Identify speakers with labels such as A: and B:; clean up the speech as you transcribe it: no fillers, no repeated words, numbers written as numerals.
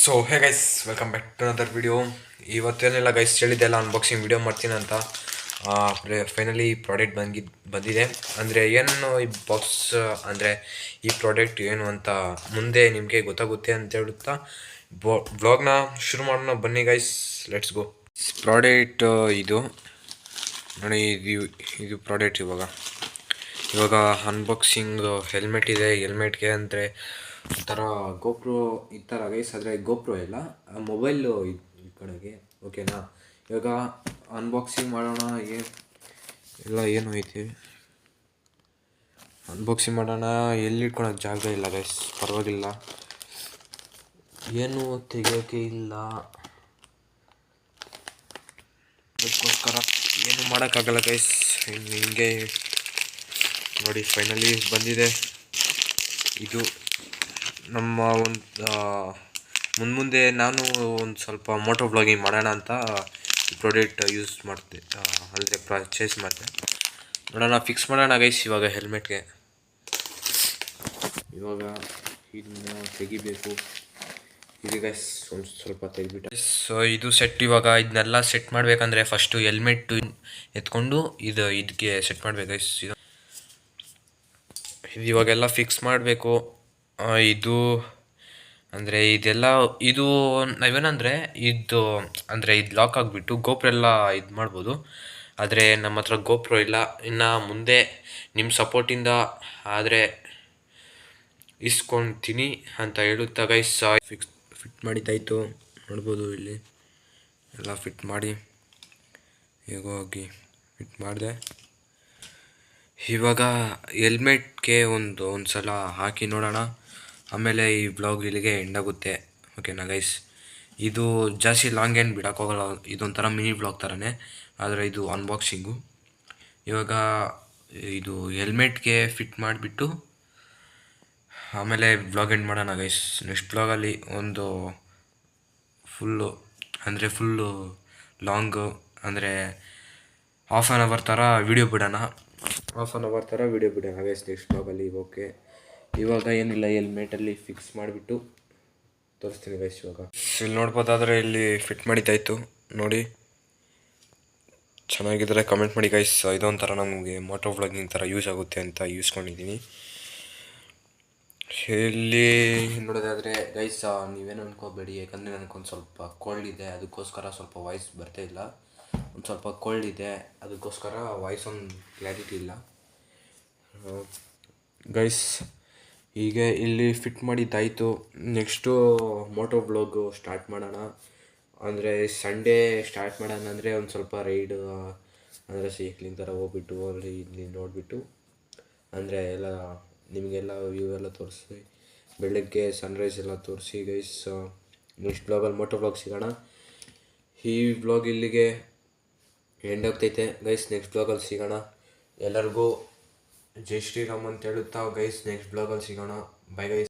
A: So hey guys, welcome back to another video. ಇವತ್ತೇನಿಲ್ಲ guys, ಹೇಳಿದ್ದೆಲ್ಲ unboxing video ಮಾಡ್ತೀನಿ ಅಂತ. ಫೈನಲಿ ಪ್ರಾಡಕ್ಟ್ ಬಂದಿದೆ. ಅಂದರೆ ಏನು ಈ ಬಾಕ್ಸ್, ಅಂದರೆ ಈ ಪ್ರಾಡಕ್ಟ್ ಏನು ಅಂತ ಮುಂದೆ ನಿಮಗೆ ಗೊತ್ತಾಗುತ್ತೆ ಅಂತ ಹೇಳುತ್ತಾ ಬ್ಲಾಗ್ನ ಶುರು ಮಾಡೋಣ. ಬನ್ನಿ ಗೈಸ್, ಲೆಟ್ಸ್ ಗೋ. ಪ್ರಾಡಕ್ಟ್ ಇದು ನೋಡಿ, ಇದು ಪ್ರಾಡಕ್ಟ್. ಇವಾಗ ಅನ್ಬಾಕ್ಸಿಂಗ್ ಹೆಲ್ಮೆಟ್ ಇದೆ. ಹೆಲ್ಮೆಟ್ಗೆ ಅಂದರೆ ಒಂಥರ ಗೋಪ್ರೋ ಈ ಥರ ಗೈಸ್, ಆದರೆ ಗೋಪ್ರೋ ಇಲ್ಲ, ಮೊಬೈಲು ಈ ಕಡೆಗೆ. ಓಕೆನಾ, ಇವಾಗ ಅನ್ಬಾಕ್ಸಿಂಗ್ ಮಾಡೋಣ. ಏನು ಐತಿ ಅನ್ಬಾಕ್ಸಿಂಗ್ ಮಾಡೋಣ. ಎಲ್ಲಿ ಇಟ್ಕೊಳಕ್ಕೆ ಜಾಗ ಇಲ್ಲ ಗೈಸ್, ಪರವಾಗಿಲ್ಲ, ಏನು ತೆಗಿಯೋಕ್ಕೆ ಇಲ್ಲ, ಅದಕ್ಕೋಸ್ಕರ ಏನು ಮಾಡೋಕ್ಕಾಗಲ್ಲ ಗೈಸ್. ಹಿಂಗೆ ನೋಡಿ, ಫೈನಲಿ ಬಂದಿದೆ. ಇದು ನಮ್ಮ ಒಂದು ಮುಂದೆ ನಾನು ಒಂದು ಸ್ವಲ್ಪ ಮೋಟೋ ಬ್ಲಾಗಿಂಗ್ ಮಾಡೋಣ ಅಂತ ಈ ಪ್ರಾಡಕ್ಟ್ ಯೂಸ್ ಮಾಡಿದೆ, ಅಂದರೆ ಪರ್ಚೇಸ್ ಮಾಡಿದೆ. ನೋಡೋಣ, ಫಿಕ್ಸ್ ಮಾಡೋಣ ಗೈಸ್. ಇವಾಗ ಹೆಲ್ಮೆಟ್ಗೆ ಇವಾಗ ಇದನ್ನು ತೆಗಿಬೇಕು. ಇದು ಗೈಸ್ ಒಂದು ಸ್ವಲ್ಪ ತೆಗಿಬಿಟ್ಟು, ಸೊ ಇದು ಸೆಟ್. ಇವಾಗ ಇದನ್ನೆಲ್ಲ ಸೆಟ್ ಮಾಡಬೇಕಂದ್ರೆ ಫಸ್ಟು ಹೆಲ್ಮೆಟ್ ಎತ್ಕೊಂಡು ಇದಕ್ಕೆ ಸೆಟ್ ಮಾಡಬೇಕು ಗೈಸ್. ಇದು ಇವಾಗೆಲ್ಲ ಫಿಕ್ಸ್ ಮಾಡಬೇಕು. ಇದು ಅಂದರೆ ಇದೆಲ್ಲ ಇದು ನಾವೇನಂದರೆ ಇದು ಅಂದರೆ ಇದು ಲಾಕ್ ಆಗಿಬಿಟ್ಟು ಗೋಪ್ರೋ ಎಲ್ಲ ಇದು ಮಾಡ್ಬೋದು. ಆದರೆ ನಮ್ಮ ಹತ್ರ ಗೋಪ್ರೋ ಇಲ್ಲ. ಇನ್ನು ಮುಂದೆ ನಿಮ್ಮ ಸಪೋರ್ಟಿಂದ ಆದರೆ ಇಸ್ಕೊಳ್ತೀನಿ ಅಂತ ಹೇಳುತ್ತಾ ಗೈಸ್, ಫಿಟ್ ಮಾಡಿದ್ದಾಯಿತು. ನೋಡ್ಬೋದು, ಇಲ್ಲಿ ಎಲ್ಲ ಫಿಟ್ ಮಾಡಿ ಈಗ ಹೋಗಿ ಫಿಟ್ ಮಾಡಿದೆ. ಇವಾಗ ಹೆಲ್ಮೆಟ್ಗೆ ಒಂದು ಸಲ ಹಾಕಿ ನೋಡೋಣ, ಆಮೇಲೆ ಈ ಬ್ಲಾಗ್ ಇಲ್ಲಿಗೆ ಎಂಡಾಗುತ್ತೆ. ಓಕೆನಾ ಗೈಸ್, ಇದು ಜಾಸ್ತಿ ಲಾಂಗ್ ಏನು ಬಿಡೋಕ್ಕೋಗಲ್ಲ, ಇದೊಂಥರ ಮಿನಿ ಬ್ಲಾಗ್ ಥರನೇ, ಆದರೆ ಇದು ಅನ್ಬಾಕ್ಸಿಂಗು. ಇವಾಗ ಇದು ಹೆಲ್ಮೆಟ್ಗೆ ಫಿಟ್ ಮಾಡಿಬಿಟ್ಟು ಆಮೇಲೆ ಬ್ಲಾಗ್ ಎಂಡ್ ಮಾಡೋಣ ಗೈಸ್. ನೆಕ್ಸ್ಟ್ ಬ್ಲಾಗಲ್ಲಿ ಒಂದು ಫುಲ್ಲು ಲಾಂಗು, ಅಂದರೆ ಹಾಫ್ ಆನ್ ಅವರ್ ಥರ ವೀಡಿಯೋ ಬಿಡೋಣ ಗೈಸ್ ನೆಕ್ಸ್ಟ್ ಬ್ಲಾಗಲ್ಲಿ. ಓಕೆ, ಇವಾಗ ಏನಿಲ್ಲ, ಹೆಲ್ಮೆಟಲ್ಲಿ ಫಿಕ್ಸ್ ಮಾಡಿಬಿಟ್ಟು ತೋರಿಸ್ತೀನಿ ಗೈಸ್. ಇವಾಗ ಇಲ್ಲಿ ನೋಡ್ಬೋದಾದರೆ ಇಲ್ಲಿ ಫಿಟ್ ಮಾಡಿದ್ದಾಯಿತು ನೋಡಿ. ಚೆನ್ನಾಗಿದ್ದರೆ ಕಮೆಂಟ್ ಮಾಡಿ ಗೈಸ್. ಇದೊಂಥರ ನಮಗೆ ಮೋಟೋ ವ್ಲಾಗಿಂಗ್ ಥರ ಯೂಸ್ ಆಗುತ್ತೆ ಅಂತ ಯೂಸ್ಕೊಂಡಿದ್ದೀನಿ. ಇಲ್ಲಿ ನೋಡೋದಾದರೆ ಗೈಸ್, ನೀವೇನು ಅನ್ಕೋಬೇಡಿ, ಯಾಕಂದರೆ ನನಗೊಂದು ಸ್ವಲ್ಪ ಕೋಲ್ಡ್ ಇದೆ, ಅದಕ್ಕೋಸ್ಕರ ಸ್ವಲ್ಪ ವಾಯ್ಸ್ ಬರ್ತಾ ಇಲ್ಲ. ಒಂದು ಸ್ವಲ್ಪ ಕೋಲ್ಡ್ ಇದೆ, ಅದಕ್ಕೋಸ್ಕರ ವಾಯ್ಸ್ ಒಂದು ಕ್ಲಾರಿಟಿ ಇಲ್ಲ ಗೈಸ್. ಹೀಗೆ ಇಲ್ಲಿ ಫಿಟ್ ಮಾಡಿದ್ದಾಯಿತು. ನೆಕ್ಸ್ಟು ಮೋಟೋ ಬ್ಲಾಗು ಸ್ಟಾರ್ಟ್ ಮಾಡೋಣ. ಅಂದರೆ ಸಂಡೇ ಸ್ಟಾರ್ಟ್ ಮಾಡೋಣ. ಅಂದರೆ ಒಂದು ಸ್ವಲ್ಪ ರೈಡ್, ಅಂದರೆ ಸೈಕ್ಲಿಂಗ್ ಥರ ಹೋಗ್ಬಿಟ್ಟು ಅಲ್ಲಿ ಇಲ್ಲಿ ನೋಡಿಬಿಟ್ಟು, ಅಂದರೆ ಎಲ್ಲ ನಿಮಗೆಲ್ಲ ವ್ಯೂ ಎಲ್ಲ ತೋರಿಸಿ, ಬೆಳಗ್ಗೆ ಸನ್ರೈಸ್ ಎಲ್ಲ ತೋರಿಸಿ ಗೈಸ್. ನೆಕ್ಸ್ಟ್ ಬ್ಲಾಗಲ್ಲಿ ಮೋಟೋ ಬ್ಲಾಗ್ ಸಿಗೋಣ. ಈ ಬ್ಲಾಗ್ ಇಲ್ಲಿಗೆ ಎಂಡ್ ಆಗ್ತೈತೆ ಗೈಸ್. ನೆಕ್ಸ್ಟ್ ಬ್ಲಾಗಲ್ಲಿ ಸಿಗೋಣ. ಎಲ್ಲರಿಗೂ ಜೈ ಶ್ರೀರಾಮ್ ಅಂತ ಹೇಳುತ್ತಾ ಗೈಸ್, ನೆಕ್ಸ್ಟ್ ಬ್ಲಾಗಲ್ಲಿ ಸಿಗೋಣ. Bye guys.